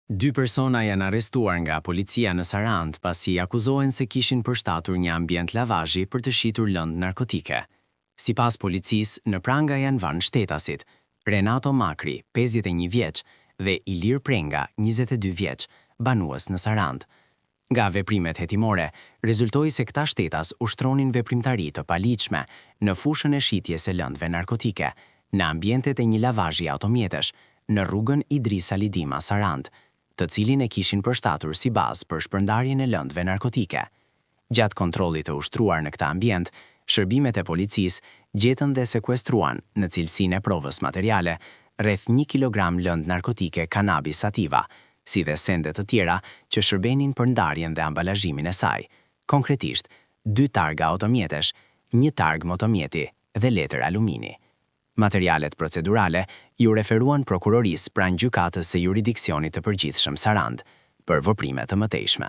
Dy persona janë arrestuar nga policia në Sarandë pasi akuzohen se kishin përshtatur një ambient lavazhi për të shitur lëndë narkotike. Sipas policisë, në pranga janë vënë shtetasit Renato Makri, 51 vjeç, dhe Ilir Prenga, 22 vjeç, banues në Sarandë. Nga veprimet hetimore, rezultoi se këta shtetas ushtronin veprimtari të paligjshme në fushën e shitjes së lëndëve narkotike, në ambientet e një lavazhi automjetesh, në rrugën Idrisa Lidima Sarandë, të cilin e kishin përshtatur si bazë për shpërndarjen e lëndëve narkotike. Gjatë kontrollit të ushtruar në këtë ambient, shërbimet e policisë gjetën dhe sekuestruan në cilësinë e provës materiale rreth 1 kilogram lëndë narkotike cannabis sativa, si dhe sende të tjera që shërbenin për ndarjen dhe ambalazhimin e saj. Konkretisht, 2 targa automjetesh, 1 targ motomjeti dhe letër alumini. Materialet procedurale ju referuan prokurorisë pranë gjykatës së juridiksionit të përgjithshëm Sarandë për veprime të mëtejshme.